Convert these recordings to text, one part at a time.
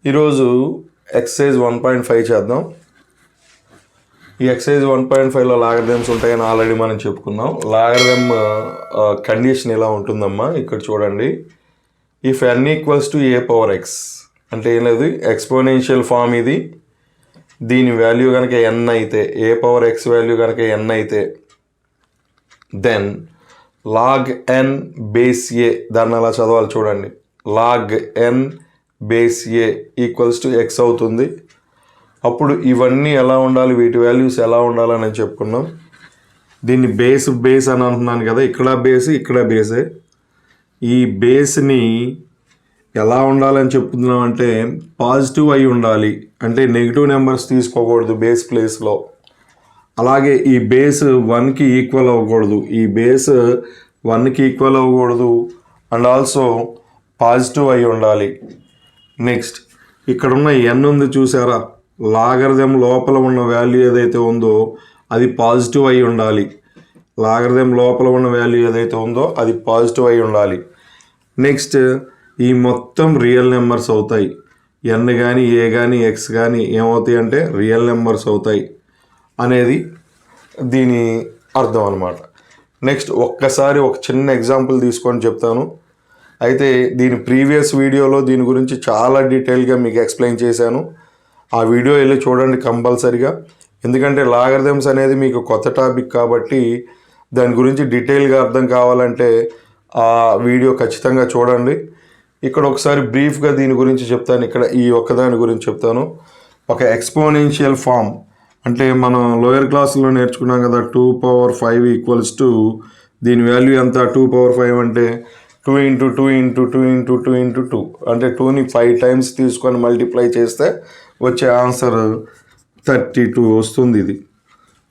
ఈరోజు ఎక్సర్సైజ్ 1.5 చేద్దాం. ఈ ఎక్సర్సైజ్ 1.5లో లాగరిథమ్స్ ఉంటాయని ఆల్రెడీ మనం చెప్పుకున్నాం. లాగరిథమ్ కండిషన్ ఇలా ఉంటుందమ్మా, ఇక్కడ చూడండి. If n equals to a power x అంటే ఏం లేదు, ఎక్స్పోనెన్షియల్ ఫామ్ ఇది. దీని వాల్యూ కనుక n అయితే, a పవర్ x వాల్యూ కనుక n అయితే, then log n base a, దాన్ని అలా చదవాలి చూడండి. Log n base a equals to x అవుతుంది. అప్పుడు ఇవన్నీ ఎలా ఉండాలి, వీటి వాల్యూస్ ఎలా ఉండాలని చెప్పుకున్నాం. దీన్ని బేస్ అని అంటున్నాను కదా, ఇక్కడ బేస్ ఇక్కడ బేసే. ఈ బేస్ని ఎలా ఉండాలని చెప్తున్నాం అంటే పాజిటివ్ అయి ఉండాలి, అంటే నెగిటివ్ నెంబర్స్ తీసుకోకూడదు బేస్ ప్లేస్లో. అలాగే ఈ బేస్ 1కి ఈక్వల్ అవ్వకూడదు, ఈ బేస్ 1కి ఈక్వల్ అవ్వకూడదు, అండ్ ఆల్సో పాజిటివ్ అయి ఉండాలి. నెక్స్ట్ ఇక్కడ ఉన్న n ఉంది చూసారా, లాగరిథం లోపల ఉన్న వాల్యూ ఏదైతే ఉందో అది పాజిటివ్ అయి ఉండాలి. లాగరిథం లోపల ఉన్న వాల్యూ ఏదైతే ఉందో అది పాజిటివ్ అయి ఉండాలి. నెక్స్ట్ ఈ మొత్తం రియల్ నెంబర్స్ అవుతాయి. n కానీ a కానీ x కానీ ఏమవుతాయి అంటే రియల్ నెంబర్స్ అవుతాయి అనేది దీని అర్థం అన్నమాట. నెక్స్ట్ ఒక్కసారి ఒక చిన్న ఎగ్జాంపుల్ తీసుకొని చెప్తాను. అయితే దీని ప్రీవియస్ వీడియోలో దీని గురించి చాలా డీటెయిల్గా మీకు ఎక్స్ప్లెయిన్ చేశాను. ఆ వీడియో వెళ్ళి చూడండి కంపల్సరిగా, ఎందుకంటే లాగరిథమ్స్ అనేది మీకు కొత్త టాపిక్ కాబట్టి దాని గురించి డీటెయిల్గా అర్థం కావాలంటే ఆ వీడియో ఖచ్చితంగా చూడండి. ఇక్కడ ఒకసారి బ్రీఫ్గా దీని గురించి చెప్తాను. ఇక్కడ ఈ ఒక్కదాని గురించి చెప్తాను. ఒక ఎక్స్పోనెన్షియల్ ఫామ్ అంటే మనం లోయర్ క్లాస్లో నేర్చుకున్నాం కదా, 2 పవర్ 5 ఈక్వల్స్ టు, దీని వాల్యూ ఎంత 2 పవర్ 5 అంటే 2 × 2 × 2 × 2 × 2 అంటే 2ని 5 టైమ్స్ తీసుకొని మల్టిప్లై చేస్తే వచ్చే ఆన్సర్ 32 వస్తుంది ఇది.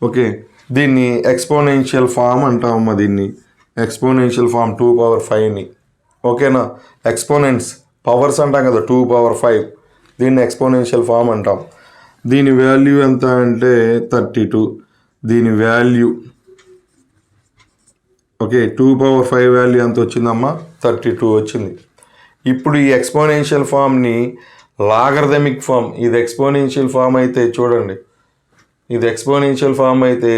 ఓకే, దీన్ని ఎక్స్పోనెన్షియల్ ఫామ్ అంటామమ్మా. దీన్ని ఎక్స్పోనెన్షియల్ ఫామ్ 2 పవర్ 5ని. ఓకేనా, ఎక్స్పోనెంట్స్ పవర్స్ అంటాం కదా, 2 పవర్ 5, దీన్ని ఎక్స్పోనెన్షియల్ ఫామ్ అంటాం. దీని వాల్యూ ఎంత అంటే 32. దీని వాల్యూ ఓకే, 2 పవర్ 5 వాల్యూ ఎంత వచ్చిందమ్మా, 32 వచ్చింది. ఇప్పుడు ఈ ఎక్స్పోనెన్షియల్ ఫామ్ని లాగరిథమిక్ ఫామ్, ఇది ఎక్స్పోనెన్షియల్ ఫామ్ అయితే చూడండి, ఇది ఎక్స్పోనెన్షియల్ ఫామ్ అయితే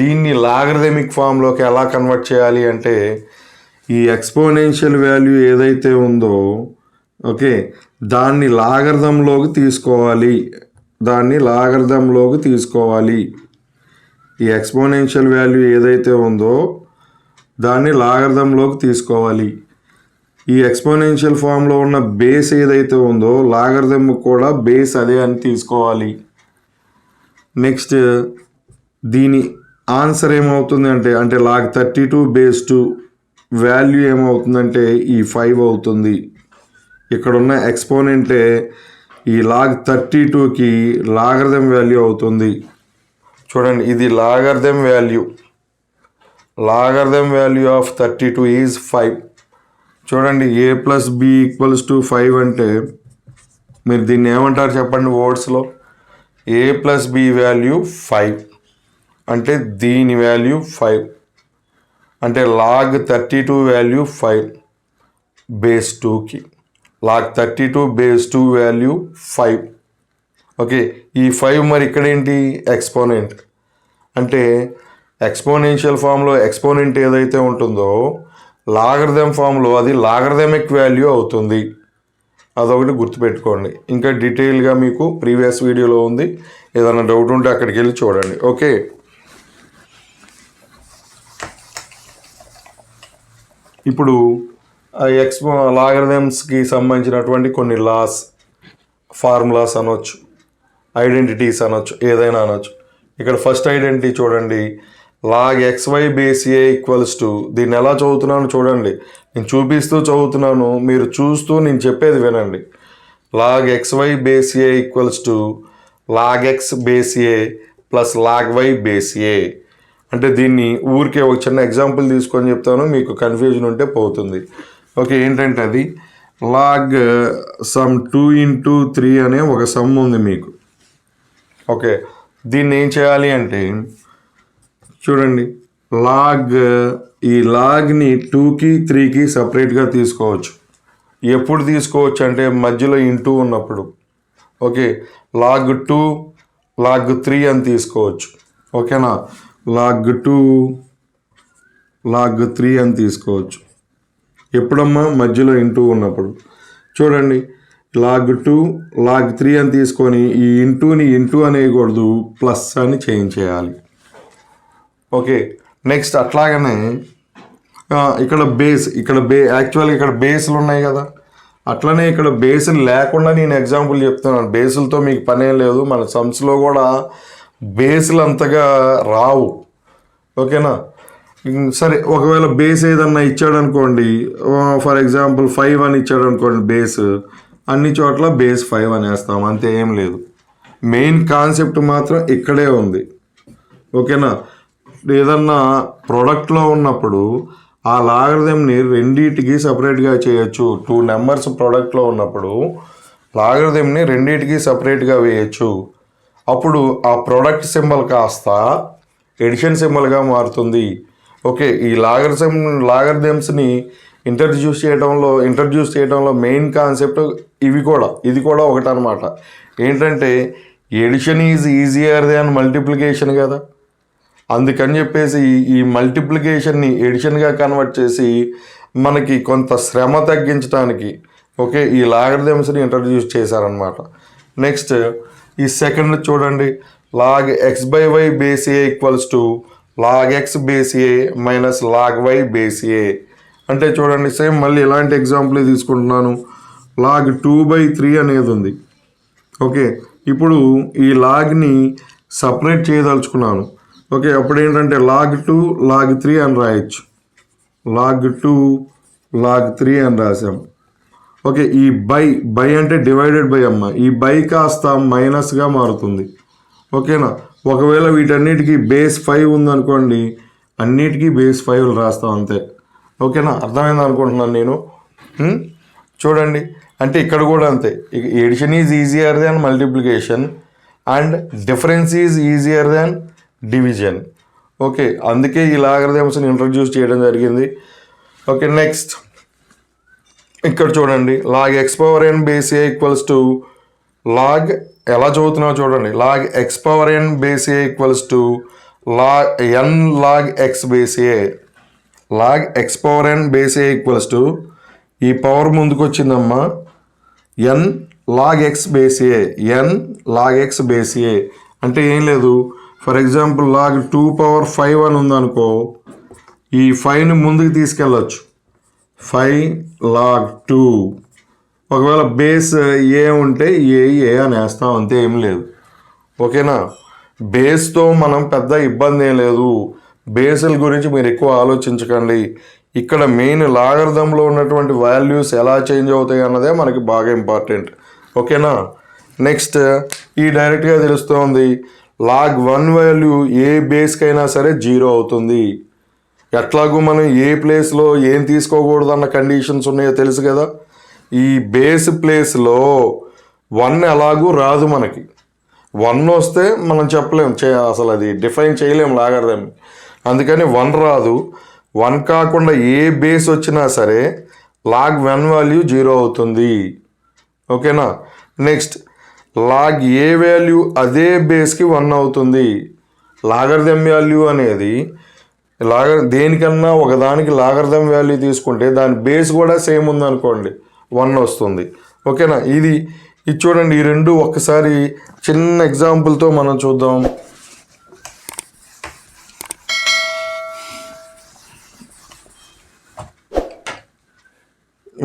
దీన్ని లాగరిథమిక్ ఫామ్లోకి ఎలా కన్వర్ట్ చేయాలి అంటే, ఈ ఎక్స్పోనెన్షియల్ వాల్యూ ఏదైతే ఉందో ఓకే, దాన్ని లాగరిథంలోకి తీసుకోవాలి, దాన్ని లాగరిథంలోకి తీసుకోవాలి. ఈ ఎక్స్పోనెన్షియల్ వాల్యూ ఏదైతే ఉందో దాన్ని లాగరిథంలోకి తీసుకోవాలి. ఈ ఎక్స్పోనెన్షియల్ ఫామ్లో ఉన్న బేస్ ఏదైతే ఉందో లాగరిథం కూడా బేస్ అదే అని తీసుకోవాలి. నెక్స్ట్ దీని ఆన్సర్ ఏమవుతుంది అంటే లాగ్ 32 బేస్ 2 వాల్యూ ఏమవుతుందంటే ఈ 5 అవుతుంది. ఇక్కడున్న ఎక్స్పోనెంటే ఈ లాగ్ 32కి లాగరిథం వాల్యూ అవుతుంది. చూడండి, ఇది logarithm value. Logarithm value of 32 is 5. చూడండి, a + b = 5 అంటే మీరు దీన్ని ఏమంటారు చెప్పండి వర్డ్స్లో. a + b వాల్యూ 5 అంటే దీని వాల్యూ 5 అంటే లాగ్ 32 వాల్యూ 5 బేస్ 2కి. Log 32 base 2 value 5. ఓకే, ఈ 5 మరి ఇక్కడ ఏంటి, ఎక్స్పోనెంట్. అంటే ఎక్స్పోనెన్షియల్ ఫామ్లో ఎక్స్పోనెంట్ ఏదైతే ఉంటుందో లాగరిథం ఫామ్లో అది లాగరిథమిక్ వాల్యూ అవుతుంది. అదొకటి గుర్తుపెట్టుకోండి. ఇంకా డీటెయిల్గా మీకు ప్రీవియస్ వీడియోలో ఉంది, ఏదైనా డౌట్ ఉంటే అక్కడికి వెళ్ళి చూడండి. ఓకే, ఇప్పుడు లాగరిథమ్స్కి సంబంధించినటువంటి కొన్ని లాస్, ఫార్ములాస్ అనొచ్చు, ఐడెంటిటీస్ అనొచ్చు, ఏదైనా అనొచ్చు. ఇక్కడ ఫస్ట్ ఐడెంటిటీ చూడండి, log xy base a equals to, దీన్ని ఎలా చదువుతున్నాను చూడండి, నేను చూపిస్తూ చదువుతున్నాను, మీరు చూస్తూ నేను చెప్పేది వినండి. Log xy base a equals to log x base a plus log y base a. అంటే దీన్ని ఊరికే ఒక చిన్న ఎగ్జాంపుల్ తీసుకొని చెప్తాను, మీకు కన్ఫ్యూజన్ ఉంటే పోతుంది. ఓకే, ఏంటంటే అది లాగ్ సమ్ 2 × 3 అనే ఒక సమ్ ఉంది మీకు. ఓకే, దీన్ని ఏం చేయాలి అంటే చూడండి, లాగ్, ఈ లాగ్ని 2కి 3కి సపరేట్గా తీసుకోవచ్చు. ఎప్పుడు తీసుకోవచ్చు అంటే మధ్యలో ఇంటూ ఉన్నప్పుడు. ఓకే, log2 log3 అని తీసుకోవచ్చు. ఓకేనా, log2 log3 అని తీసుకోవచ్చు. ఎప్పుడమ్మా మధ్యలో ఇంటూ ఉన్నప్పుడు. చూడండి, log2 log3 అని తీసుకొని ఈ ఇంటూని ఇంటూ అనేయకూడదు, ప్లస్ అని చేంజ్ చేయాలి. ఓకే, నెక్స్ట్ అట్లాగనే ఇక్కడ బేస్ యాక్చువల్గా ఇక్కడ బేస్లు ఉన్నాయి కదా, అట్లనే ఇక్కడ బేసులు లేకుండా నేను ఎగ్జాంపుల్ చెప్తున్నాను. బేసులతో మీకు పనేం లేదు, మన సమ్స్లో కూడా బేసులు అంతగా రావు. ఓకేనా, సరే ఒకవేళ బేస్ ఏదన్నా ఇచ్చాడు అనుకోండి, ఫర్ ఎగ్జాంపుల్ 5 అని ఇచ్చాడు అనుకోండి బేస్, అన్ని చోట్ల బేస్ 5 అని వేస్తాం, అంతే, ఏం లేదు. మెయిన్ కాన్సెప్ట్ మాత్రం ఇక్కడే ఉంది. ఓకేనా, ఏదన్నా ప్రోడక్ట్లో ఉన్నప్పుడు ఆ లాగరిథంని రెండింటికి సపరేట్గా చేయొచ్చు. 2 నెంబర్స్ ప్రోడక్ట్లో ఉన్నప్పుడు లాగరిథంని రెండింటికి సపరేట్గా వేయచ్చు. అప్పుడు ఆ ప్రోడక్ట్ సింబల్ కాస్త ఎడిషన్ సింబల్గా మారుతుంది. ఓకే, ఈ లాగరిథమ్స్ని ఇంట్రడ్యూస్ చేయడంలో మెయిన్ కాన్సెప్ట్ ఇది కూడా ఒకటి అనమాట. ఏంటంటే edition is easier than multiplication కదా, అందుకని చెప్పేసి ఈ మల్టిప్లికేషన్ని ఎడిషన్గా కన్వర్ట్ చేసి మనకి కొంత శ్రమ తగ్గించడానికి ఓకే ఈ లాగరిథమ్స్ని ఇంట్రడ్యూస్ చేశారనమాట. నెక్స్ట్ ఈ సెకండ్ చూడండి, log x/y base a equals to log x base a minus log y base a. అంటే చూడండి, సేమ్ మళ్ళీ ఇలాంటి ఎగ్జాంపుల్ తీసుకుంటున్నాను. log 2/3 అనేది ఉంది. ఓకే, ఇప్పుడు ఈ లాగ్ని సపరేట్ చేయదలుచుకున్నాను. ఓకే, అప్పుడు ఏంటంటే log2 log3 అని రాయొచ్చు. log2 log3 అని రాసాం. ఓకే, ఈ బై అంటే డివైడెడ్ బై అమ్మ, ఈ బై కాస్త మైనస్గా మారుతుంది. ఓకేనా, ఒకవేళ వీటన్నిటికీ బేస్ 5 ఉందనుకోండి, అన్నిటికీ బేస్ 5 రాస్తాం అంతే. ఓకేనా, అర్థమైంది అనుకుంటున్నాను నేను. చూడండి, అంటే ఇక్కడ కూడా అంతే, edition is easier than multiplication and difference is easier than division. Okay, అందుకే ఈ లాగరిథమ్స్ని ఇంట్రడ్యూస్ చేయడం జరిగింది. ఓకే, నెక్స్ట్ ఇక్కడ చూడండి, log x/n base a equals to log, ఎలా చదువుతున్నావు చూడండి, log x/n base a equals to n log x base a. log x/n base a equals to, ఈ పవర్ ముందుకు వచ్చిందమ్మా, n log x base a, n log x base a అంటే ఏం లేదు. For example log 2/5 అని ఉందనుకో, ఈ 5ని ముందుకు తీసుకెళ్ళచ్చు, 5 log 2. ఒకవేళ బేస్ ఏ ఉంటే ఏ అని వేస్తాం, అంతే, ఏం లేదు. ఓకేనా, బేస్తో మనం పెద్ద ఇబ్బంది ఏం లేదు. బేసుల గురించి మీరు ఎక్కువ ఆలోచించకండి. ఇక్కడ మెయిన్ లాగరిథంలో ఉన్నటువంటి వాల్యూస్ ఎలా చేంజ్ అవుతాయి అన్నదే మనకి బాగా ఇంపార్టెంట్. ఓకేనా, నెక్స్ట్ ఈ డైరెక్ట్గా తెలుస్తోంది, log 1 వాల్యూ ఏ బేస్కైనా సరే 0 అవుతుంది. ఎట్లాగూ మనం ఏ ప్లేస్లో ఏం తీసుకోకూడదు అన్న కండిషన్స్ ఉన్నాయో తెలుసు కదా. ఈ బేస్ ప్లేస్లో 1 ఎలాగూ రాదు మనకి. 1 వస్తే మనం చెప్పలేం, అసలు అది డిఫైన్ చేయలేం లాగరిథం. అందుకని 1 రాదు. 1 కాకుండా ఏ బేస్ వచ్చినా సరే log 1 వాల్యూ 0 అవుతుంది. ఓకేనా, నెక్స్ట్ log ఏ వాల్యూ అదే బేస్కి 1 అవుతుంది. లాగరిథం వాల్యూ అనేది దేనికన్నా ఒకదానికి లాగరిథం వాల్యూ తీసుకుంటే దాని బేస్ కూడా సేమ్ ఉందనుకోండి 1 వస్తుంది. ఓకేనా, ఇది చూడండి, ఈ రెండు ఒక్కసారి చిన్న ఎగ్జాంపుల్తో మనం చూద్దాం.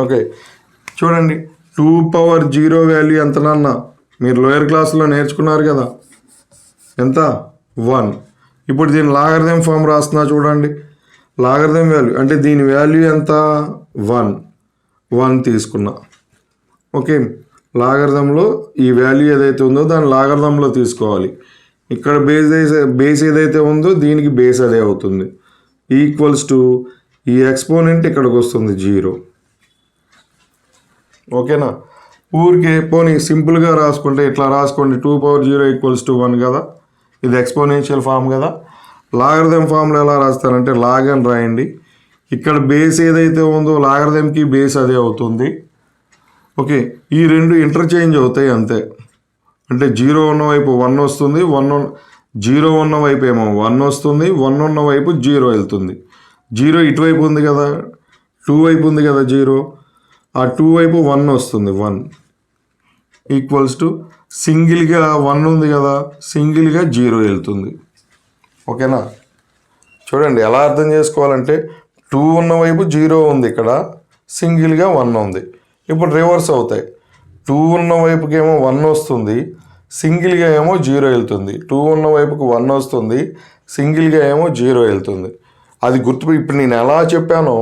ఓకే, చూడండి, 2/0 వాల్యూ ఎంతనన్నా మీరు లోయర్ క్లాస్లో నేర్చుకున్నారు కదా, ఎంత, 1. ఇప్పుడు దీని లాగరిథం ఫామ్ రాస్తున్నా చూడండి. లాగరిథం వాల్యూ అంటే దీని వాల్యూ ఎంత, 1 తీసుకున్నా. ఓకే, లాగరిథంలో ఈ వాల్యూ ఏదైతే ఉందో దాని లాగరిథంలో తీసుకోవాలి. ఇక్కడ బేస్ ఏదైతే ఉందో దీనికి బేస్ అదే అవుతుంది. ఈక్వల్స్ టు ఈ ఎక్స్పోనెంట్ ఇక్కడికి వస్తుంది 0. ఓకేనా, ఊరికే పోనీ సింపుల్గా రాసుకుంటే ఇట్లా రాసుకోండి, 2/0 ఈక్వల్స్ టు 1 కదా, ఇది ఎక్స్పోనెన్షియల్ ఫామ్ కదా. లాగరిథం ఫామ్లో ఎలా రాస్తారంటే లాగ్ అని రాయండి. ఇక్కడ బేస్ ఏదైతే ఉందో లాగరిథంకి బేస్ అదే అవుతుంది. ఓకే, ఈ రెండు ఇంటర్చేంజ్ అవుతాయి అంతే. అంటే 0 ఉన్న వైపు 1 వస్తుంది, 0 ఉన్న వైపు ఏమో 1 వస్తుంది, 1 ఉన్న వైపు 0 వెళ్తుంది. 0 ఇటువైపు ఉంది కదా, 2 వైపు ఉంది కదా 0, ఆ 2 వైపు 1 వస్తుంది. 1 ఈక్వల్స్ టు సింగిల్గా 1 ఉంది కదా, సింగిల్గా 0 వెళ్తుంది. ఓకేనా, చూడండి ఎలా అర్థం చేసుకోవాలంటే 2 ఉన్న వైపు 0 ఉంది, ఇక్కడ సింగిల్గా 1 ఉంది. ఇప్పుడు రివర్స్ అవుతాయి. 2 ఉన్న వైపుకి ఏమో 1 వస్తుంది, సింగిల్గా ఏమో 0 వెళ్తుంది. 2 ఉన్న వైపుకి 1 వస్తుంది, సింగిల్గా ఏమో 0 వెళ్తుంది. అది ఇప్పుడు నేను ఎలా చెప్పానో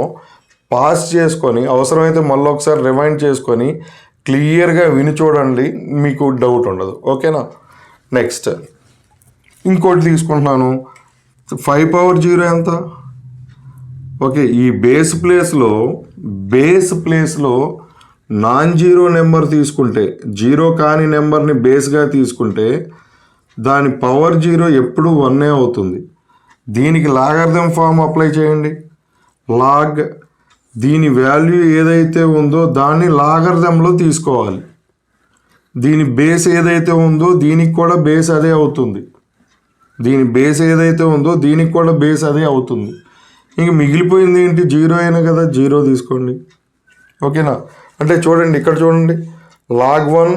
పాస్ చేసుకొని అవసరమైతే మళ్ళీ ఒకసారి రిమైండ్ చేసుకొని క్లియర్గా విని చూడండి, మీకు డౌట్ ఉండదు. ఓకేనా, నెక్స్ట్ ఇంకోటి తీసుకుంటున్నాను. 5 పవర్ 0 ఎంత? ఓకే, ఈ బేస్ ప్లేస్లో నాన్ జీరో నెంబర్ తీసుకుంటే, 0 కాని నెంబర్ని బేస్గా తీసుకుంటే దాని పవర్ 0 ఎప్పుడు 1 అవుతుంది. దీనికి లాగర్థం ఫామ్ అప్లై చేయండి. లాగ్ దీని వాల్యూ ఏదైతే ఉందో దాన్ని లాగర్థంలో తీసుకోవాలి. దీని బేస్ ఏదైతే ఉందో దీనికి కూడా బేస్ అదే అవుతుంది. దీని బేస్ ఏదైతే ఉందో దీనికి కూడా బేస్ అదే అవుతుంది. ఇంక మిగిలిపోయింది ఏంటి? 0 అయినా కదా, 0 తీసుకోండి. ఓకేనా, అంటే చూడండి ఇక్కడ చూడండి, లాగ్ 1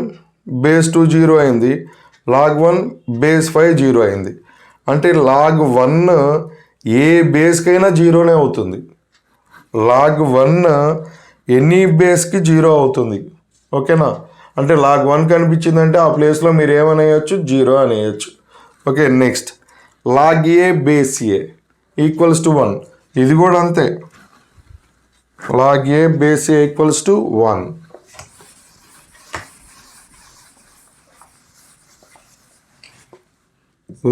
బేస్ 2 0 అయింది, లాగ్ 1 బేస్ 5 0 అయింది. అంటే లాగ్ 1 ఏ బేస్కైనా 0నే అవుతుంది. లాగ్ 1 ఎనీ బేస్కి 0 అవుతుంది. ఓకేనా, అంటే లాగ్ 1 కనిపించిందంటే ఆ ప్లేస్లో మీరు ఏమనేయచ్చు? 0 అనేయచ్చు. Okay, next log A base A equals to 1. ఇది కూడా అంతే, log A base A equals to 1.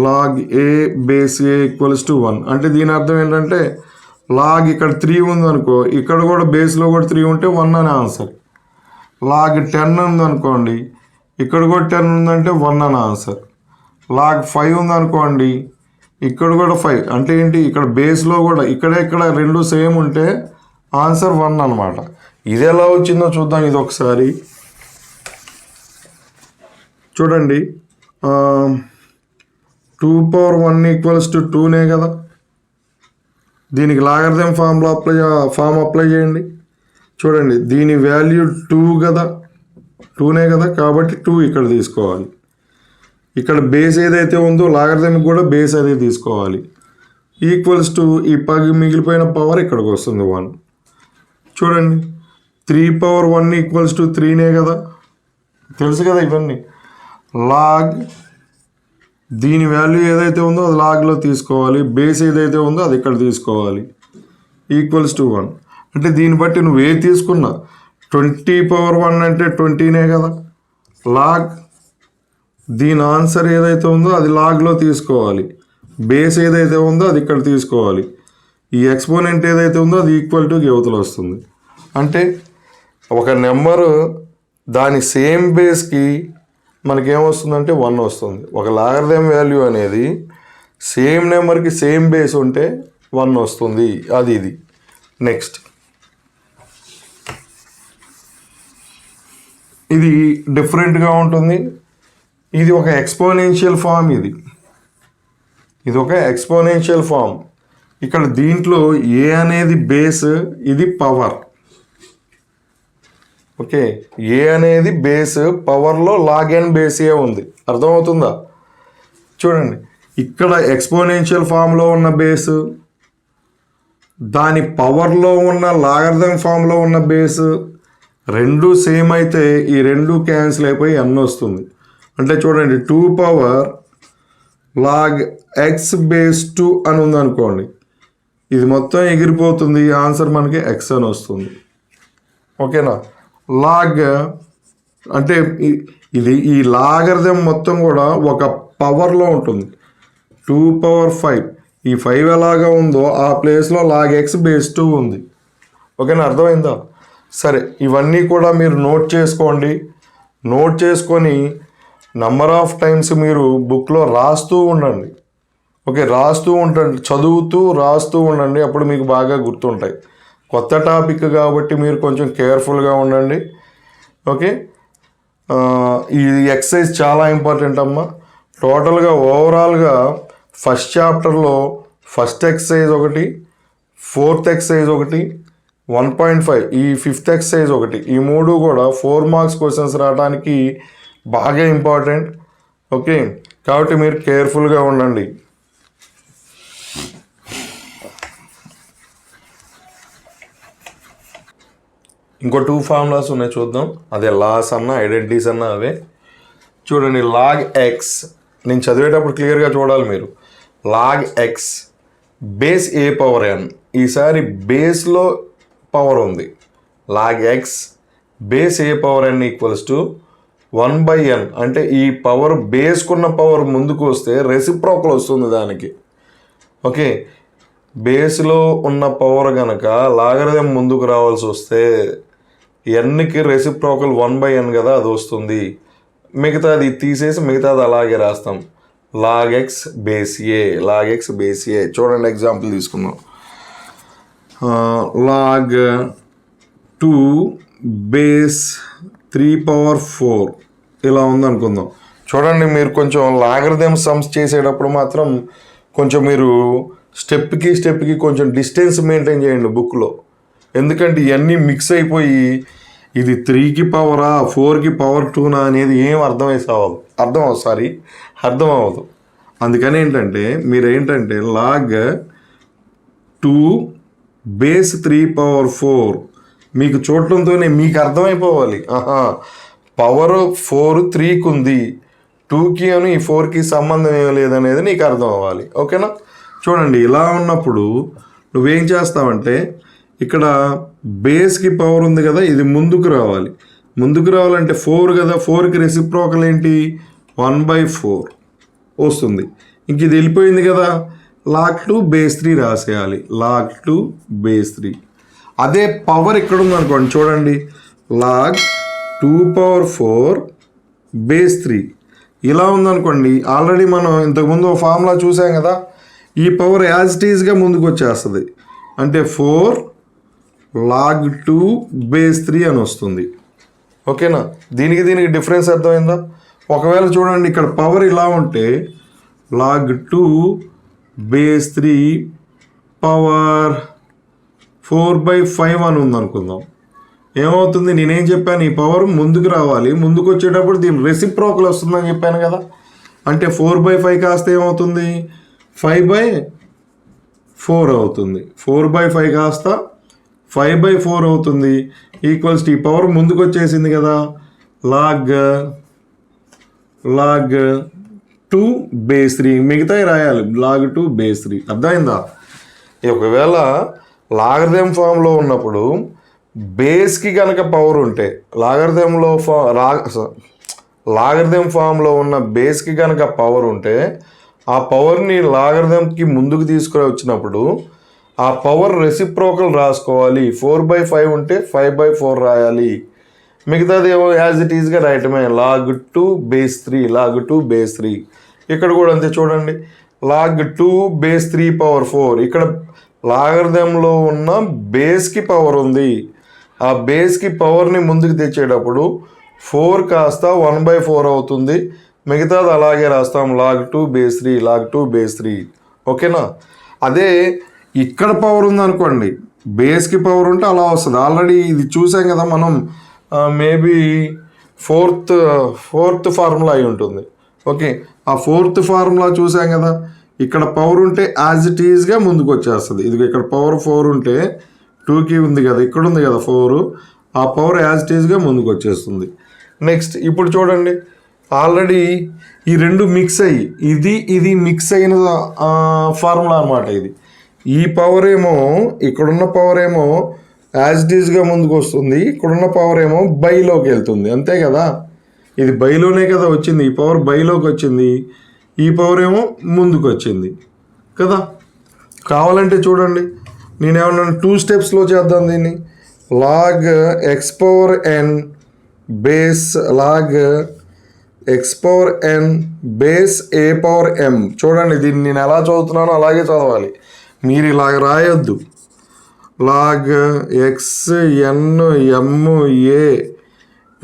Log A base A equals to 1 అంటే దీని అర్థం ఏంటంటే లాగ్ ఇక్కడ 3 ఉందనుకో, ఇక్కడ కూడా బేస్లో కూడా 3 ఉంటే 1 అని ఆన్సర్. లాగ్ 10 ఉందనుకోండి, ఇక్కడ కూడా 10 ఉందంటే 1 అని ఆన్సర్. లాగ్ 5 ఉందనుకోండి, ఇక్కడ కూడా 5 అంటే ఏంటి? ఇక్కడ బేస్లో కూడా ఇక్కడ రెండు సేమ్ ఉంటే ఆన్సర్ 1 అనమాట. ఇది ఎలా వచ్చిందో చూద్దాం. ఇది ఒకసారి చూడండి. 2 పవర్ 1 ఈక్వల్స్ టు 2నే కదా. దీనికి లాగర్థం ఫామ్ అప్లై చేయండి. చూడండి, దీని వాల్యూ 2 కదా, 2నే కదా, కాబట్టి 2 ఇక్కడ తీసుకోవాలి. ఇక్కడ బేస్ ఏదైతే ఉందో లాగర్థమిక్ కూడా బేస్ అదే తీసుకోవాలి. ఈక్వల్స్ టు ఈ మిగిలిపోయిన పవర్ ఇక్కడికి వస్తుంది 1. చూడండి, 3 పవర్ 1 ఈక్వల్స్ టు 3నే కదా, తెలుసు కదా ఇవన్నీ. లాగ్ దీని వాల్యూ ఏదైతే ఉందో అది లాగ్లో తీసుకోవాలి, బేస్ ఏదైతే ఉందో అది ఇక్కడ తీసుకోవాలి. ఈక్వల్స్ టు 1 అంటే దీన్ని బట్టి నువ్వు ఏ తీసుకున్నా 20 పవర్ 1 అంటే 20నే కదా. లాగ్ దీని ఆన్సర్ ఏదైతే ఉందో అది లాగ్లో తీసుకోవాలి, బేస్ ఏదైతే ఉందో అది ఇక్కడ తీసుకోవాలి. ఈ ఎక్స్పోనెంట్ ఏదైతే ఉందో అది ఈక్వల్ టు యువతలు వస్తుంది. అంటే ఒక నెంబరు దాని సేమ్ బేస్కి మనకేమొస్తుందంటే 1 వస్తుంది. ఒక లాగర్థం వాల్యూ అనేది సేమ్ నెంబర్కి సేమ్ బేస్ ఉంటే 1 వస్తుంది. ఇది నెక్స్ట్ ఇది డిఫరెంట్గా ఉంటుంది. ఇది ఒక ఎక్స్పోనెన్షియల్ ఫామ్. ఇది ఒక ఎక్స్పోనెన్షియల్ ఫామ్. ఇక్కడ దీంట్లో ఏ అనేది బేస్, ఇది పవర్. ఓకే, ఏ అనేది బేస్, పవర్లో లాగ్ అండ్ బేస్ ఏ ఉంది. అర్థమవుతుందా? చూడండి, ఇక్కడ ఎక్స్పోనెన్షియల్ ఫామ్లో ఉన్న బేస్, దాని పవర్లో ఉన్న లాగర్థం ఫామ్లో ఉన్న బేస్ రెండు సేమ్ అయితే ఈ రెండు క్యాన్సిల్ అయిపోయి n వస్తుంది. అంటే చూడండి, 2 పవర్ లాగ్ ఎక్స్ బేస్ 2 అని ఉందనుకోండి, ఇది మొత్తం ఎగిరిపోతుంది, ఆన్సర్ మనకి x అని వస్తుంది. ఓకేనా, లాగ్ అంటే ఈ లాగర్థం మొత్తం కూడా ఒక పవర్లో ఉంటుంది. 2 పవర్ 5, ఈ 5 ఎలాగా ఉందో ఆ ప్లేస్లో లాగ్ ఎక్స్ బేస్ 2 ఉంది. ఓకేనా, అర్థమైందా? సరే, ఇవన్నీ కూడా మీరు నోట్ చేసుకోండి. నోట్ చేసుకొని నంబర్ ఆఫ్ టైమ్స్ మీరు బుక్లో రాస్తూ ఉండండి. ఓకే, రాస్తూ ఉండండి, చదువుతూ రాస్తూ ఉండండి, అప్పుడు మీకు బాగా గుర్తుంటాయి. కొత్త టాపిక్ కాబట్టి మీరు కొంచెం కేర్ఫుల్గా ఉండండి. ఓకే, ఈ ఎక్సర్సైజ్ చాలా ఇంపార్టెంట్ అమ్మా. టోటల్గా ఓవరాల్గా ఫస్ట్ చాప్టర్లో ఫస్ట్ ఎక్సర్సైజ్ ఒకటి, ఫోర్త్ ఎక్సర్సైజ్ ఒకటి, 1.5 ఈ ఫిఫ్త్ ఎక్సర్సైజ్ ఒకటి, ఈ మూడు కూడా 4 మార్క్స్ క్వశ్చన్స్ రావడానికి బాగా ఇంపార్టెంట్. ఓకే, కాబట్టి మీరు కేర్ఫుల్గా ఉండండి. ఇంకో 2 ఫార్ములాస్ ఉన్నాయి చూద్దాం. అదే లాస్ అన్న ఐడెంటిటీస్ అన్న అవే. చూడండి, లాగ్ ఎక్స్, నేను చదివేటప్పుడు క్లియర్గా చూడాలి మీరు. Log X base A power N, ఈసారి బేస్లో పవర్ ఉంది. Log X base A power N equals to 1/n, అంటే ఈ పవర్ బేస్కున్న పవర్ ముందుకు వస్తే రెసిప్రోకల్ వస్తుంది దానికి. ఓకే, బేస్లో ఉన్న పవర్ కనుక లాగరిథం ముందుకు రావాల్సి వస్తే ఎన్కి రెసిప్రోకల్ 1/n కదా, అది వస్తుంది. మిగతాది తీసేసి మిగతాది అలాగే రాస్తాం. లాగ్ ఎక్స్ బేస్ ఏ, లాగ్ ఎక్స్ బేస్ ఏ. చూడండి, ఎగ్జాంపుల్ తీసుకుందాం. లాగ్ 2 బేస్ 3/4 ఇలా ఉందనుకుందాం. చూడండి, మీరు కొంచెం లాగరిథం సమ్స్ చేసేటప్పుడు మాత్రం కొంచెం మీరు స్టెప్కి కొంచెం డిస్టెన్స్ మెయింటైన్ చేయండి బుక్లో. ఎందుకంటే ఇవన్నీ మిక్స్ అయిపోయి ఇది 3కి పవరా 4కి పవర్ 2నా అనేది ఏం అర్థం అవ్వదు. అందుకని ఏంటంటే మీరు ఏంటంటే లాగ్ 2 బేస్ 3/4 మీకు చూడటంతోనే మీకు అర్థమైపోవాలి, పవర్ 4 3కి ఉంది, 2కి అని ఈ 4కి సంబంధం ఏం లేదనేది నీకు అర్థం అవ్వాలి. ఓకేనా? చూడండి, ఇలా ఉన్నప్పుడు నువ్వేం చేస్తావంటే ఇక్కడ బేస్కి పవర్ ఉంది కదా, ఇది ముందుకు రావాలంటే 4 కదా, 4కి రెసిప్రోకల్ ఏంటి 1/4 వస్తుంది. ఇంక ఇది వెళ్ళిపోయింది కదా, లాగ్ 2 బేస్ 3 రాసేయాలి. Log 2 base 3. అదే పవర్ ఇక్కడ ఉందనుకోండి, చూడండి, లాగ్ 2/4 బేస్ 3 ఇలా ఉందనుకోండి. ఆల్రెడీ మనం ఇంతకుముందు ఫార్ములా చూసాం కదా, ఈ పవర్ యాజ్ ఇట్ ఈజ్గా ముందుకు వచ్చేస్తుంది. అంటే 4 లాగ్ 2 బేస్ 3 అని వస్తుంది. ఓకేనా? దీనికి డిఫరెన్స్ అర్థమైందా? ఒకవేళ చూడండి, ఇక్కడ పవర్ ఇలా ఉంటే లాగ్ 2 బేస్ 3 పవర్ 4/5 అని ఉందనుకుందాం. ఏమవుతుంది? నేనేం చెప్పాను, ఈ పవర్ ముందుకు రావాలి, ముందుకు వచ్చేటప్పుడు దీని రెసిప్రోకల్ వస్తుందని చెప్పాను కదా. అంటే 4/5 కాస్త ఏమవుతుంది 5/4 అవుతుంది. 4/5 కాస్త 5/4 అవుతుంది. ఈక్వల్స్ ఈ పవర్ ముందుకు వచ్చేసింది కదా, లాగ్ 2 బేస్ 3. మిగతాయి రాయాలి, లాగ్ 2 బేస్ 3. అర్థమైందా? ఒకవేళ లాగరిథం ఫామ్లో ఉన్నప్పుడు బేస్కి కనుక పవర్ ఉంటే, లాగరిథం ఫామ్లో ఉన్న బేస్కి కనుక పవర్ ఉంటే ఆ పవర్ని లాగరిథంకి ముందుకు తీసుకుని వచ్చినప్పుడు ఆ పవర్ రెసిప్రోకల్ రాసుకోవాలి. 4/5 ఉంటే 5/4 రాయాలి. మిగతాది ఏమో యాజ్ ఇట్ ఈజ్గా రాయటమే, లాగ్ 2 బేస్ 3, లాగ్ 2 బేస్ 3. ఇక్కడ కూడా అంతే. చూడండి, లాగ్ 2 బేస్ 3/4. ఇక్కడ లాగరిథంలో ఉన్న బేస్కి పవర్ ఉంది. ఆ బేస్కి పవర్ని ముందుకు తెచ్చేటప్పుడు 4 కాస్త 1/4 అవుతుంది. మిగతాది అలాగే రాస్తాం, లాగ్ 2 బేస్ 3, లాగ్ 2 బేస్ 3. ఓకేనా? అదే ఇక్కడ పవర్ ఉందనుకోండి, బేస్కి పవర్ ఉంటే అలా వస్తుంది. ఆల్రెడీ ఇది చూసాం కదా మనం, మేబీ ఫోర్త్ ఫార్ములా అయి ఉంటుంది. ఓకే, ఆ 4th ఫార్ములా చూసాం కదా, ఇక్కడ పవర్ ఉంటే యాజ్ ఇట్ ఈజ్గా ముందుకు వచ్చేస్తుంది. ఇది ఇక్కడ పవర్ 4 ఉంటే 2కి ఉంది కదా, ఇక్కడ ఉంది కదా 4, ఆ పవర్ యాజ్ ఇట్ ఈజ్గా ముందుకు వచ్చేస్తుంది. నెక్స్ట్ ఇప్పుడు చూడండి, ఆల్రెడీ ఈ రెండు మిక్స్ అయ్యి ఇది మిక్స్ అయిన ఫార్ములా అనమాట. ఈ పవర్ ఏమో, ఇక్కడున్న పవర్ ఏమో యాజ్ ఇట్ ఈజ్గా ముందుకు వస్తుంది, ఇక్కడున్న పవర్ ఏమో బైలోకి వెళ్తుంది. అంతే కదా, ఇది బైలోనే కదా వచ్చింది, ఈ పవర్ బైలోకి వచ్చింది, ఈ పవర్ ఏమో ముందుకు వచ్చింది కదా. కావాలంటే చూడండి, నేనేమన్నా 2 స్టెప్స్లో చేద్దాం దీన్ని. Log X power N base, log X power N base A power ఎం. చూడండి, దీన్ని నేను ఎలా చదువుతున్నానో అలాగే చదవాలి, మీరు ఇలాగ రాయొద్దు. లాగ్ ఎక్స్ ఎన్ ఎమ్ ఏ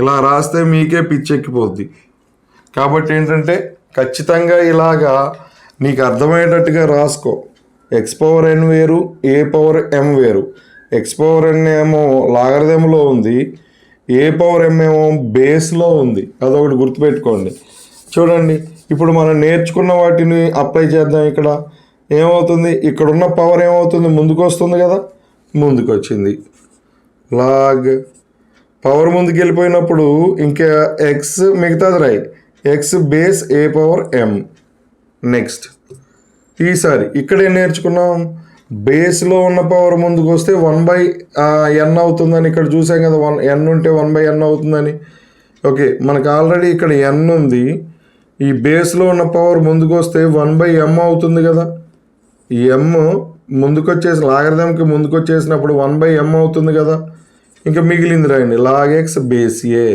ఇలా రాస్తే మీకే పిచ్చెక్కిపోద్ది. కాబట్టి ఏంటంటే ఖచ్చితంగా ఇలాగా నీకు అర్థమయ్యేటట్టుగా రాసుకో. ఎక్స్ పవర్ ఎన్ వేరు, ఏ పవర్ ఎం వేరు. ఎక్స్ పవర్ ఎన్ ఏమో లాగరిథంలో ఉంది, ఏ పవర్ ఎం ఏమో బేస్లో ఉంది. అదొకటి గుర్తుపెట్టుకోండి. చూడండి, ఇప్పుడు మనం నేర్చుకున్న వాటిని అప్లై చేద్దాం. ఇక్కడ ఏమవుతుంది, ఇక్కడున్న పవర్ ఏమవుతుంది, ముందుకు వస్తుంది కదా, ముందుకు వచ్చింది. లాగ్ పవర్ ముందుకు వెళ్ళిపోయినప్పుడు ఇంకా ఎక్స్ మిగతాది రాయి, X base A power M. Next ఈసారి ఇక్కడే నేర్చుకున్నాం, బేస్లో ఉన్న పవర్ ముందుకు వస్తే 1/n అవుతుందని ఇక్కడ చూసాం కదా, n ఉంటే 1/n అవుతుందని. ఓకే, మనకు ఆల్రెడీ ఇక్కడ n ఉంది. ఈ బేస్లో ఉన్న పవర్ ముందుకు వస్తే 1/m అవుతుంది కదా. ఈ m ముందుకు వచ్చేసి లాగరిథంకి ముందుకు వచ్చేసినప్పుడు 1/m అవుతుంది కదా. ఇంకా మిగిలింది రాయండి, లాగ్ ఎక్స్ బేస్ ఏ.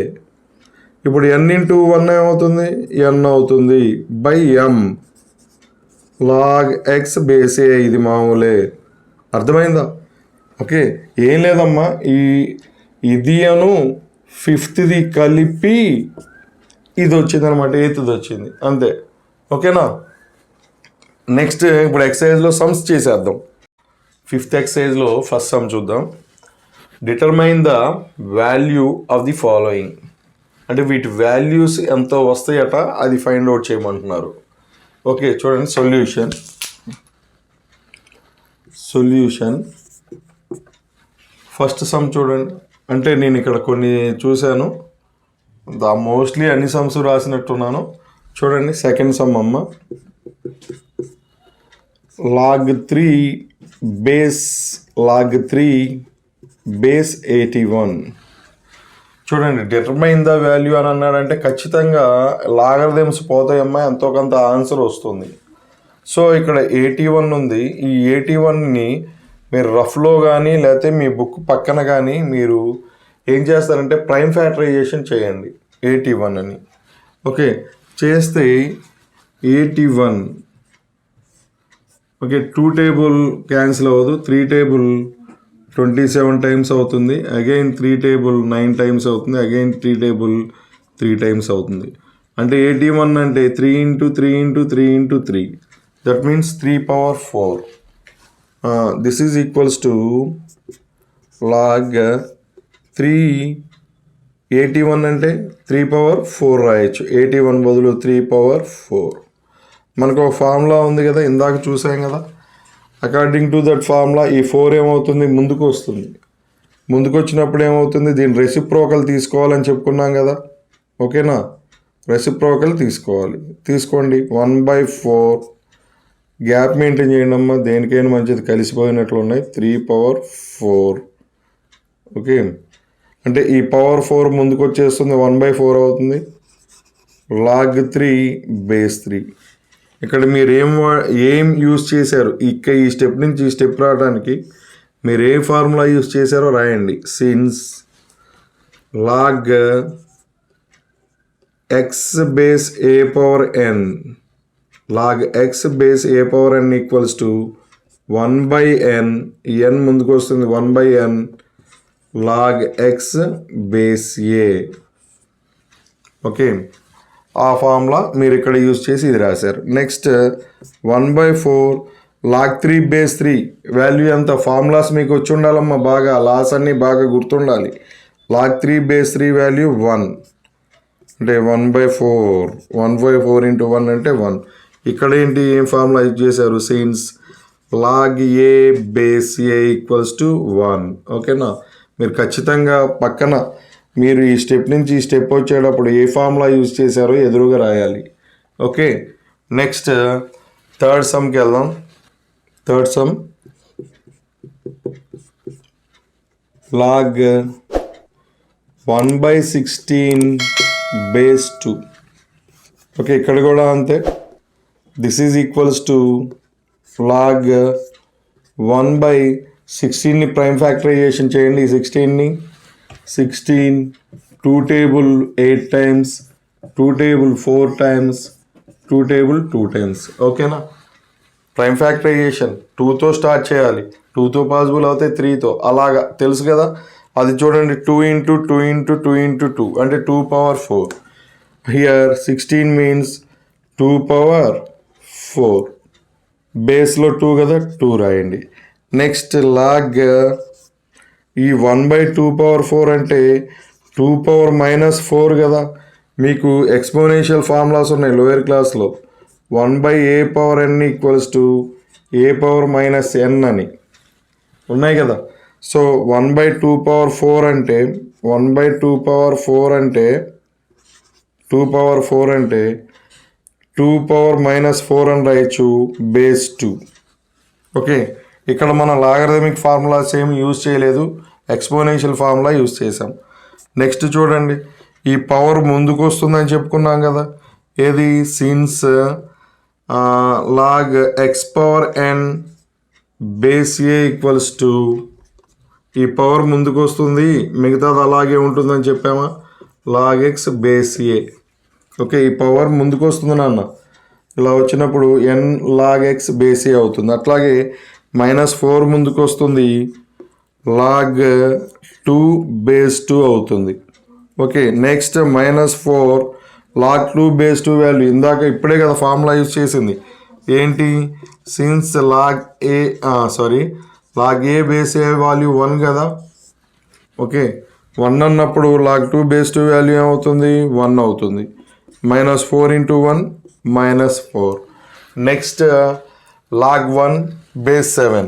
ఇప్పుడు n ఇంటూ 1 ఏమవుతుంది, n అవుతుంది by m. Log X base A, ఇది మామూలే. అర్థమైందా? ఓకే, ఏం లేదమ్మా, ఇది అను 5th కలిపి ఇది వచ్చింది అనమాట, 8th వచ్చింది అంతే. ఓకేనా? నెక్స్ట్ ఇప్పుడు ఎక్సర్సైజ్లో సమ్స్ చేసేద్దాం. 5th ఎక్సర్సైజ్లో ఫస్ట్ సమ్ చూద్దాం. Determine the value of the following. అంటే వీటి వాల్యూస్ ఎంతో వస్తాయట, అది ఫైండ్ అవుట్ చేయమంటున్నారు. ఓకే, చూడండి సొల్యూషన్ ఫస్ట్ సమ్ చూడండి. అంటే నేను ఇక్కడ కొన్ని చూశాను, మోస్ట్లీ అన్ని సమ్స్ రాసినట్టున్నాను. చూడండి, సెకండ్ సమ్ అమ్మ, లాగ్ 3 బేస్ 81. చూడండి, డిటర్మైన్ ద వాల్యూ అని అన్నాడంటే ఖచ్చితంగా లాగరిథమ్స్ పోతాయమ్మా, ఎంతో కొంత ఆన్సర్ వస్తుంది. సో ఇక్కడ 81 ఉంది. ఈ 81ని మీరు రఫ్లో కానీ లేకపోతే మీ బుక్ పక్కన కానీ మీరు ఏం చేస్తారంటే ప్రైమ్ ఫ్యాక్టరైజేషన్ చేయండి 81 అని. ఓకే, చేస్తే 81, ఓకే, 2 టేబుల్ క్యాన్సిల్ అవ్వదు, 3 టేబుల్ 27 టైమ్స్ అవుతుంది, అగైన్ 3 టేబుల్ 9 టైమ్స్ అవుతుంది, అగైన్ 3 టేబుల్ 3 టైమ్స్ అవుతుంది. అంటే 81 అంటే 3 into 3 into 3 into 3, that means 3 power 4. This is equals to log 81 అంటే 3 పవర్ 4 రాయొచ్చు. 81 బదులు 3 పవర్ 4. మనకు ఒక ఫార్ములా ఉంది కదా, ఇందాక చూసాం కదా. అకార్డింగ్ టు దట్ ఫార్ములా ఈ 4 ఏమవుతుంది, ముందుకు వస్తుంది. ముందుకు వచ్చినప్పుడు ఏమవుతుంది, దీని రెసిప్రోకల్ తీసుకోవాలని చెప్పుకున్నాం కదా. ఓకేనా? రెసిప్రోకల్ తీసుకోండి. 1/4 గ్యాప్ మెయింటైన్ చేయండి అమ్మా, దేనికైనా మంచిది, కలిసిపోయినట్లు ఉన్నాయి. 3 పవర్ 4. ఓకే, అంటే ఈ పవర్ 4 ముందుకు వచ్చేస్తుంది, 1/4 అవుతుంది. Log 3 base 3. ఇక్కడ మీరు ఏం యూజ్ చేశారు, ఈ స్టెప్ నుంచి ఈ స్టెప్ రావడానికి మీరు ఏ ఫార్ములా యూజ్ చేశారో రాయండి. Since log X base A power N, log X base A power N equals to 1/n. N ముందుకు వస్తుంది, 1/n log X base A. Okay, ఆ ఫార్ములా మీరు ఇక్కడ యూజ్ చేసి ఇది రాశారు. నెక్స్ట్ 1/4 లాగ్ 3 బేస్ 3 వాల్యూ ఎంత, ఫార్ములాస్ మీకు వచ్చి ఉండాలమ్మా, బాగా లాస్ అన్నీ బాగా గుర్తుండాలి. లాగ్ 3 బేస్ 3 వాల్యూ 1 అంటే 1/4 ఇంటూ 1 అంటే 1. ఇక్కడ ఏంటి, ఏం ఫార్ములా యూజ్ చేశారు, since log A base A equals to 1. ఓకేనా? మీరు ఖచ్చితంగా పక్కన మీరు ఈ స్టెప్ నుంచి ఈ స్టెప్ వచ్చేటప్పుడు ఏ ఫార్ములా యూజ్ చేశారో ఎదురుగా రాయాలి. ఓకే, నెక్స్ట్ థర్డ్ సమ్కి వెళ్దాం. Third sum log 1/16 base 2. Okay, ఇక్కడ కూడా అంతే. This is equals to log 1/16ని ప్రైమ్ ఫ్యాక్టరైజేషన్ చేయండి. ఈ 16ని 16 2 table 8 times, 2 table 4 times, 2 table 2 times. ఓకేనా? ప్రైమ్ ఫ్యాక్టరైజేషన్ 2తో స్టార్ట్ చేయాలి, 2తో పాసిబుల్ అవుతాయి, 3తో, అలాగా తెలుసు కదా. అది చూడండి 2 into 2 into 2 into 2 అంటే 2 power 4. Here 16 means 2 power 4. బేస్లో 2 కదా 2 రాయండి. నెక్స్ట్ లాగ్ ఈ 1/2 power 4 అంటే 2 power -4 కదా. మీకు ఎక్స్పోనెన్షియల్ ఫార్ములాస్ ఉన్నాయి లోయర్ క్లాస్లో. 1/a power n equals to a power -n అని ఉన్నాయి కదా. సో 1/2 power 4 అంటే 1/2 power 4 అంటే 2 power 4 అంటే 2 power -4 అని రాయొచ్చు బేస్ 2. ఓకే, ఇక్కడ మన లాగరిథమిక్ ఫార్ములాస్ ఏమి యూజ్ చేయలేదు, ఎక్స్పోనెన్షియల్ ఫార్ములా యూజ్ చేసాం. నెక్స్ట్ చూడండి, ఈ పవర్ ముందుకు వస్తుందని చెప్పుకున్నాం కదా. ఏది since log X power N base A equals to ఈ పవర్ ముందుకు వస్తుంది, మిగతాది అలాగే ఉంటుందని చెప్పామా, log X base A. Okay, ఈ పవర్ ముందుకు వస్తుంది నాన్న, ఇలా వచ్చినప్పుడు N log X base A అవుతుంది. అట్లాగే -4 ముందుకు వస్తుంది, లాగ్ 2 బేస్ 2 అవుతుంది. Okay, next -4 log 2 base 2 value ఇందాక ఇప్పుడే కదా ఫార్ములా యూజ్ చేసింది. ఏంటి, since log A base A value 1 కదా. ఓకే, 1 అన్నప్పుడు లాగ్ 2 బేస్ 2 వాల్యూ ఏమవుతుంది, 1 అవుతుంది. -4 into 1 -4. Next log 1 base 7.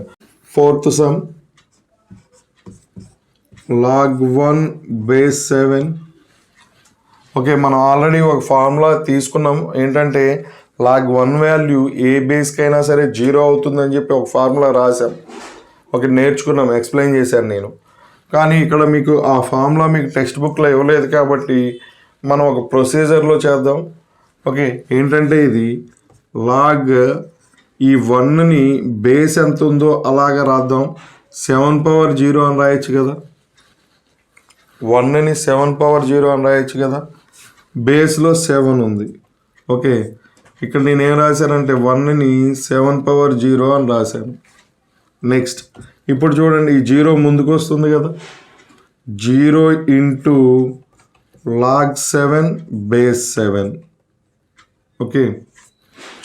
Fourth sum log 1 base 7. Okay, మనం ఆల్రెడీ ఒక ఫార్ములా తీసుకున్నాం. ఏంటంటే లాగ్ 1 వాల్యూ ఏ బేస్కైనా సరే 0 అవుతుందని చెప్పి ఒక ఫార్ములా రాసాం. ఓకే, నేర్చుకున్నాం, ఎక్స్ప్లెయిన్ చేశాను నేను. కానీ ఇక్కడ మీకు ఆ ఫార్ములా మీకు టెక్స్ట్ బుక్లో ఇవ్వలేదు కాబట్టి మనం ఒక ప్రొసీజర్లో చేద్దాం. ఓకే, ఏంటంటే ఇది లాగ్ ఈ 1ని బేస్ ఎంత ఉందో అలాగా రాద్దాం. 7 power 0 అని రాయొచ్చు కదా. 1ని 7 power 0 అని రాయొచ్చు కదా. బేస్లో 7 ఉంది. ఓకే, ఇక్కడ నేను ఏం రాశానంటే 1ని 7 power 0 అని రాశాను. నెక్స్ట్ ఇప్పుడు చూడండి, ఈ 0 ముందుకు వస్తుంది కదా. 0 into లాగ్ 7 బేస్ 7. ఓకే,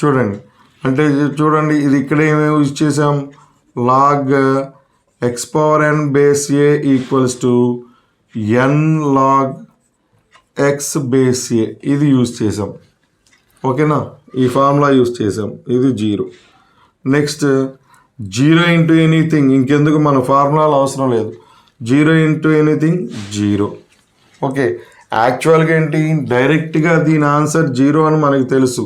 చూడండి, అంటే చూడండి ఇది ఇక్కడ ఏమేమి యూజ్ చేసాం, log X power N base A equals to N log X base A, ఇది యూజ్ చేసాం. ఓకేనా, ఈ ఫార్ములా యూజ్ చేసాం. ఇది 0. నెక్స్ట్ 0 into ఎనీథింగ్, ఇంకెందుకు మన ఫార్ములాలు అవసరం లేదు. 0 into ఎనీథింగ్ 0. ఓకే, యాక్చువల్గా ఏంటి, డైరెక్ట్గా దీని ఆన్సర్ 0 అని మనకు తెలుసు.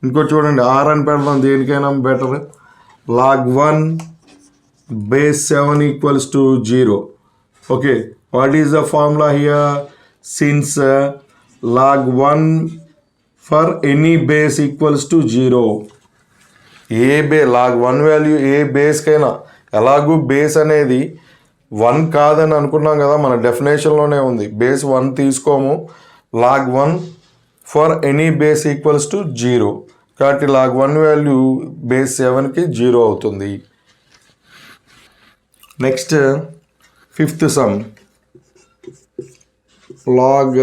ఇంకో చూడండి, ఆర్ అని పెడదాం, దేనికైనా better. Log 1 base 7 equals to 0. Okay, what is the formula here, since log 1 for any base equals to 0. Log 1 value ఏ బేస్కైనా, ఎలాగూ బేస్ అనేది 1 కాదని అనుకున్నాం కదా, మన డెఫినేషన్లోనే ఉంది. బేస్ 1 తీసుకోము, log 1 for any base equals to 0 కాబట్టి లాగ్ 1 వాల్యూ బేస్ 7కి 0 అవుతుంది. Next 5th sum, log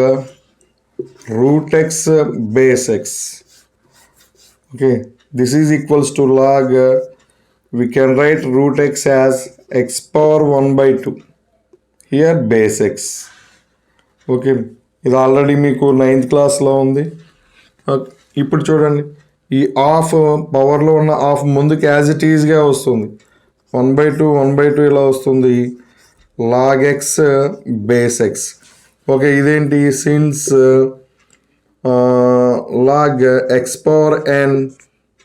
root X base X. Okay, this is equals to log, we can write root x as x power 1/2. Here base x. Okay, ఇది already మీకు 9th క్లాస్లో ఉంది. ఇప్పుడు చూడండి, ఈ of పవర్లో ఉన్న ఆఫ్ ముందుకు యాజ్ ఇట్ ఈజ్గా వస్తుంది. 1/2 ఇలా వస్తుంది, log X base X. Okay, ఇదేంటి, since log X power N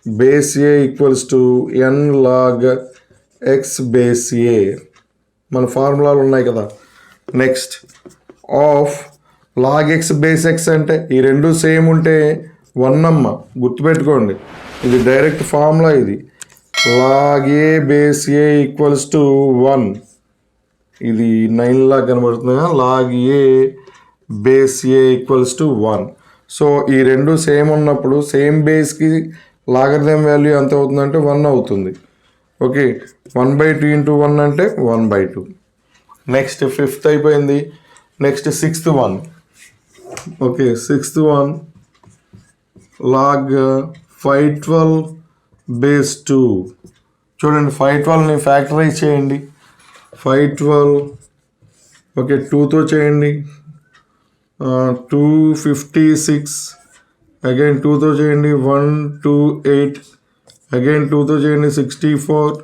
base A equals to N log X base A, మన ఫార్ములాలు ఉన్నాయి కదా. Next of log X base X అంటే ఈ రెండు సేమ్ ఉంటే 1 అమ్మ, గుర్తుపెట్టుకోండి, ఇది డైరెక్ట్ ఫార్ములా. ఇది log A base A equals to 1. ఇది 9 లాగా కనబడుతుంది, log A base A equals to 1. So ఈ రెండు సేమ్ ఉన్నప్పుడు సేమ్ బేస్కి లాగరిథం వాల్యూ ఎంత అవుతుందంటే 1 అవుతుంది. ఓకే, 1/2 into 1 అంటే 1/2. నెక్స్ట్ ఫిఫ్త్ అయిపోయింది. Next sixth one. Okay, sixth one log 512 base 2. చూడండి 512ని ఫ్యాక్టరైజ్ చేయండి. 512 ఓకే 2తో చేయండి. 256 అగైన్ 2తో చేయండి. 128 అగైన్ 2తో చేయండి. 64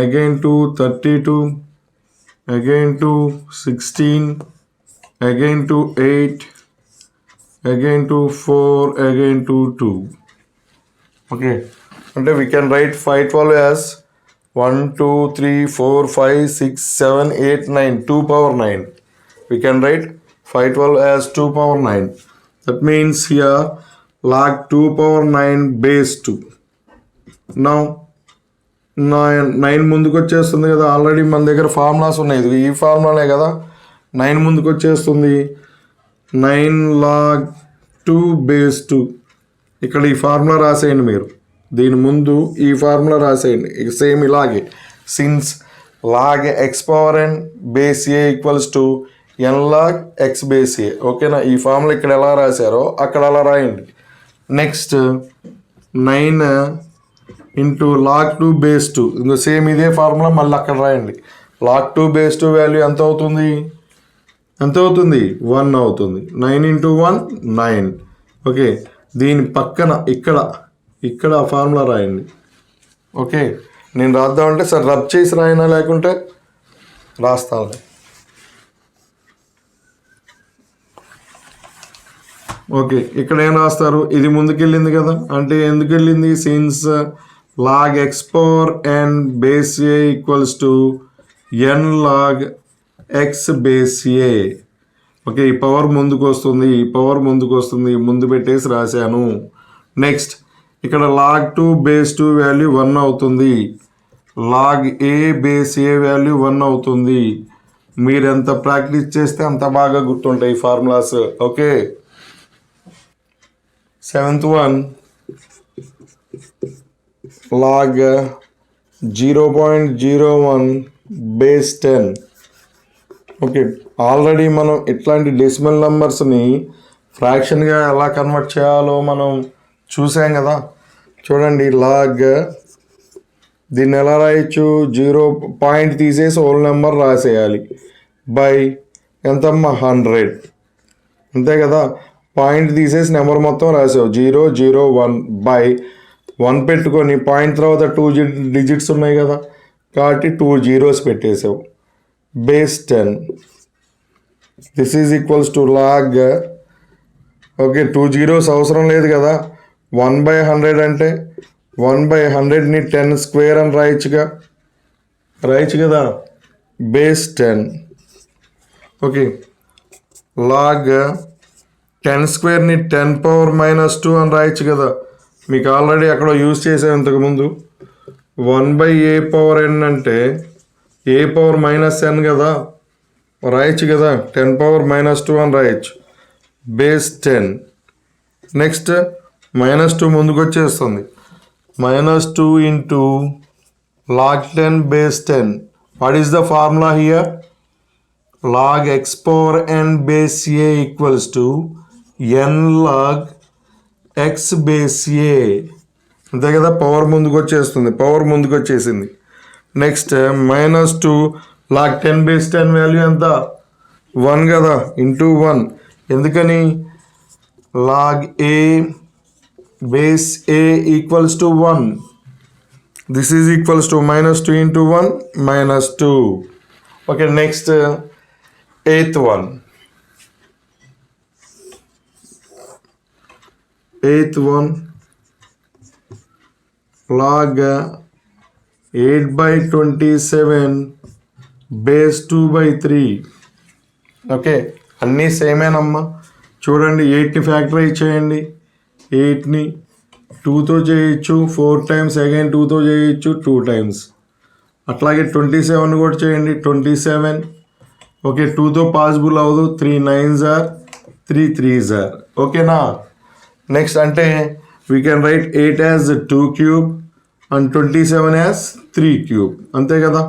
again 232 again 16 again 8 again to 4 again to 2. Okay, and we can write 512 as 1 2 3 4 5 6 7 8 9 2 power 9. We can write 512 as 2 power 9. That means here log 2 power 9 base 2. Now 9 ముందుకు వచ్చేస్తుంది కదా, ఆల్రెడీ మన దగ్గర ఫార్ములాస్ ఉన్నాయి. ఈ ఫార్ములానే కదా 9 ముందుకు వచ్చేస్తుంది. 9 log 2 base 2. ఇక్కడ ఈ ఫార్ములా రాసేయండి మీరు. దీని ముందు ఈ ఫార్ములా రాసేయండి సేమ్ ఇలాగే. Since log x power n base a equals to n log x base a. ఓకేనా, ఈ ఫార్ములా ఇక్కడ ఎలా రాశారో అక్కడ అలా రాయండి. Next 9 into log 2 base 2. ఇంకో సేమ్ ఇదే ఫార్ములా మళ్ళీ అక్కడ రాయండి. log 2 base 2 వాల్యూ ఎంత అవుతుంది? 1 అవుతుంది. 9 ఇంటూ 1 9. ఓకే, దీని పక్కన ఇక్కడ ఫార్ములా రాయండి. ఓకే, నేను రాద్దామంటే సార్ రబ్ చేసి రాయినా లేకుంటే రాస్తాను. ఓకే, ఇక్కడ ఏం రాస్తారు? ఇది ముందుకెళ్ళింది కదా, అంటే ఎందుకు వెళ్ళింది? Since log x power n base a equals to n log x base a. Okay, ఈ పవర్ ముందుకు వస్తుంది, ముందు పెట్టేసి రాశాను. నెక్స్ట్ ఇక్కడ log 2 base 2 వాల్యూ 1 అవుతుంది. log a base a value 1 అవుతుంది. మీరు ఎంత ప్రాక్టీస్ చేస్తే అంత బాగా గుర్తుంటాయి ఈ formulas. Okay, seventh one log 0.01 base 10. Okay, already మనం ఇట్లాంటి డెసిమల్ నెంబర్స్ని ఫ్రాక్షన్గా ఎలా కన్వర్ట్ చేయాలో మనం చూసాం కదా. చూడండి, లాగ్ దీన్ని ఎలా రాయొచ్చు? 0 పాయింట్ తీసేసి హోల్ నెంబర్ రాసేయాలి. బై ఎంతమ్మా 100, అంతే కదా. పాయింట్ తీసేసి నెంబర్ మొత్తం రాసావు 0 0 1 బై 1 పెట్టుకొని పాయింట్ తర్వాత 2 డిజిట్స్ ఉన్నాయి కదా, కాబట్టి 2 zeros పెట్టేసావు. Base 10. This is equals to log. Okay, 2 zeros అవసరం లేదు కదా. 1/100 అంటే 1/100ని 10 స్క్వేర్ అని రాయొచ్చు కదా. బేస్ 10. ఓకే, లాగ్ 10 స్క్వేర్ని 10 power -2 అని రాయొచ్చు కదా. మీకు ఆల్రెడీ అక్కడ యూజ్ చేసాం ఇంతకుముందు. 1/a power n అంటే a power -n కదా, రాయొచ్చు కదా. 10 power -2 అని రాయొచ్చు. బేస్ 10. నెక్స్ట్ -2 ముందుకు వచ్చేస్తుంది. -2 into log 10 base 10. What is the formula here? log x power n base a equals to n log x base a. అంతే కదా, పవర్ ముందుకు వచ్చేసింది. నెక్స్ట్ -2 log 10 base 10 వాల్యూ ఎంత? 1 కదా, ఇంటూ 1. ఎందుకని? log a base a equals to 1. This is equals to -2 into 1 -2. Okay, next 8th one. 8th one log 8/27 base 2/3. Okay, అన్నీ సేమేనమ్మా. చూడండి, 8ని factorise చేయండి. 8ని 2తో చేయొచ్చు 4 times, అగైన్ 2తో చేయొచ్చు 2 times. అట్లాగే 27 కూడా చేయండి. 27. ఓకే, 2తో పాసిబుల్ అవ్వదు. 3 9s are 3 3s are. ఓకేనా? నెక్స్ట్ అంటే we can write 8 as 2 cube and 27 as 3 cube. అంతే కదా.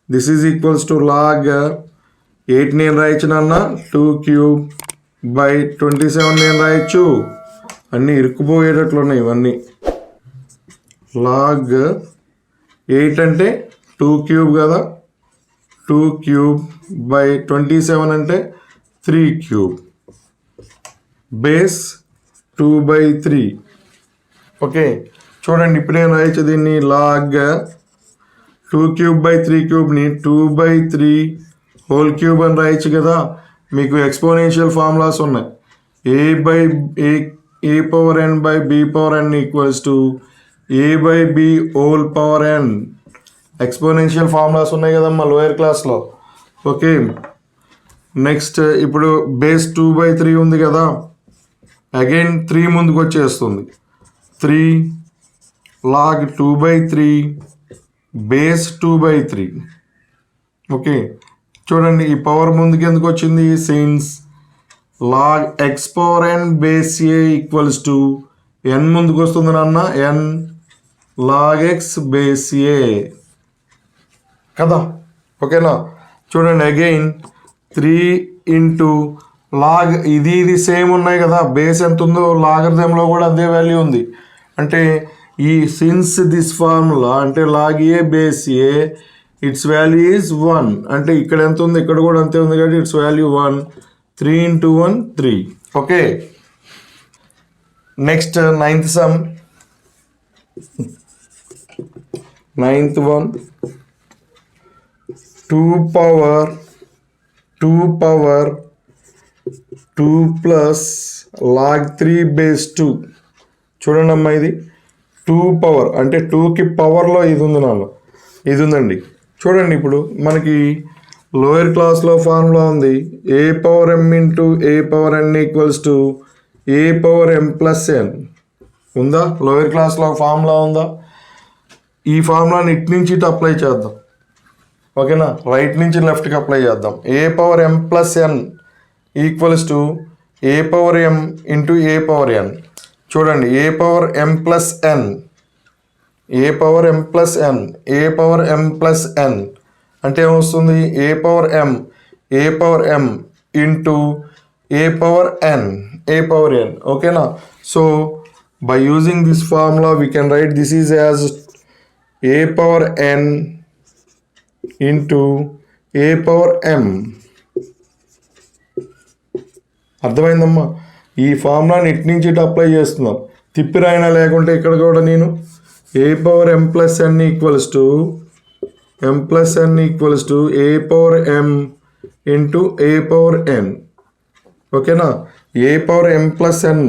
This is equals to log 8 నేను రాయొచ్చు నాన్న, 2³/27 నేను రాయొచ్చు. అన్నీ ఇరుక్కుపోయేటట్లు ఉన్నాయి ఇవన్నీ. లాగ్ 8 అంటే 2³ కదా, 2³/27 అంటే 3³ బేస్ 2/3. ఓకే చూడండి, ఇప్పుడు నేను రాయొచ్చు దీన్ని లాగ్ 2³/3³ 2/3 హోల్ క్యూబ్ అని రాయొచ్చు కదా. మీకు ఎక్స్పోనెన్షియల్ ఫార్ములాస్ ఉన్నాయి. a/n/b/n equals to a/b whole power n. Exponential formulas ఉన్నాయి కదమ్మా లోయర్ క్లాస్లో. ఓకే నెక్స్ట్ ఇప్పుడు బేస్ 2/3 ఉంది కదా, అగైన్ 3 ముందుకు వచ్చేస్తుంది. 3 లాగ్ 2/3 బేస్ 2/3. ఓకే చూడండి, ఈ పవర్ ముందుకు ఎందుకు వచ్చింది, since log x⁴n base a equals to n ముందుకు వస్తుంది నాన్న, n log x base a కదా. ఓకేనా చూడండి, అగైన్ 3 ఇంటూ లాగ్ ఇది సేమ్ ఉన్నాయి కదా. బేస్ ఎంత ఉందో లాగరిథంలో కూడా అదే వాల్యూ ఉంది. అంటే ఈ సిన్స్ దిస్ ఫార్ములా అంటే log A base A it's value is 1. అంటే ఇక్కడ ఎంత ఉంది, ఇక్కడ కూడా అంతే ఉంది కాబట్టి it's value 1. 3 into 1 3. Okay next ninth sum. Ninth one 2 power 2 plus log 3 base 2. చూడండి అమ్మా, ఇది 2 పవర్ అంటే 2కి పవర్లో ఇది ఉంది నాన్న, ఇది ఉందండి. చూడండి ఇప్పుడు మనకి లోయర్ క్లాస్లో ఫార్ములా ఉంది, a⁴m into a⁴n equals to a⁴m+n ఉందా. లోయర్ క్లాస్లో ఫార్ములా ఉందా. ఈ ఫార్ములాని ఇటు నుంచి ఇటు అప్లై చేద్దాం. ఓకేనా, రైట్ నుంచి లెఫ్ట్కి అప్లై చేద్దాం. a⁴m+n equals to a⁴m into a⁴n. చూడండి a⁴m+n అంటే ఏమొస్తుంది, a⁴m ఇంటూ a⁴n. ఓకేనా, so by using this formula we can right this is as a⁴n into a⁴m. అర్థమైందమ్మా. ఈ ఫార్ములాని ఇటు నుంచి ఇటు అప్లై చేస్తున్నాం, తిప్పి రాయినా లేకుంటే ఇక్కడ కూడా నేను a⁴m+n equals to a⁴m into a⁴n. ఓకేనా, a⁴m+n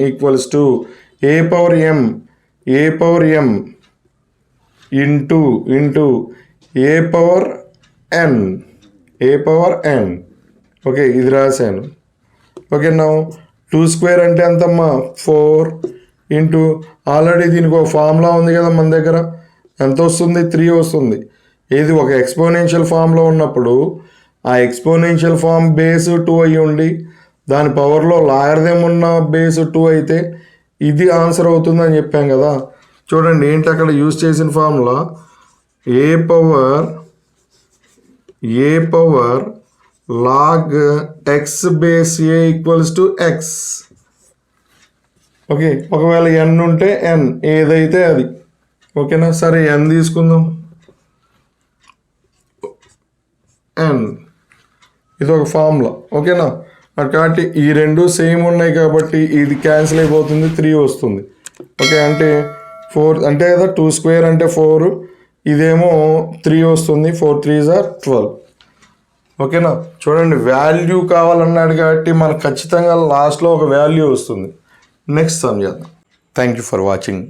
equals to a⁴m into a⁴n. Okay ఇది రాశాను. ఓకే నా 2² అంటే ఎంతమ్మా 4 ఇంటూ ఆల్రెడీ దీనికి ఒక ఫార్ములా ఉంది కదా మన దగ్గర, ఎంత వస్తుంది 3 వస్తుంది. ఇది ఒక ఎక్స్పోనెన్షియల్ ఫామ్లో ఉన్నప్పుడు ఆ ఎక్స్పోనెన్షియల్ ఫామ్ బేస్ 2 అయ్యి ఉండి దాని పవర్లో లాగరిథం ఉన్న బేస్ 2 అయితే ఇది ఆన్సర్ అవుతుందని చెప్పాం కదా. చూడండి ఏంటి అక్కడ యూజ్ చేసిన formula, A power log X base A equals to X. Okay, ఒకవేళ ఎన్ ఉంటే ఎన్ ఏదైతే అది. ఓకేనా, సరే ఎన్ తీసుకుందాం. ఎన్ ఇది ఒక ఫార్ములా. ఓకేనా, కాబట్టి ఈ రెండు సేమ్ ఉన్నాయి కాబట్టి ఇది క్యాన్సిల్ అయిపోతుంది, 3 వస్తుంది. ఓకే, అంటే 4 అంటే కదా 2² అంటే 4, ఇదేమో 3 వస్తుంది. 4 3s are 12. ఓకేనా, చూడండి వాల్యూ కావాలన్నాడు కాబట్టి మనకు ఖచ్చితంగా లాస్ట్లో ఒక వాల్యూ వస్తుంది. నెక్స్ట్ సమ్ చేద్దాం. Thank you for watching.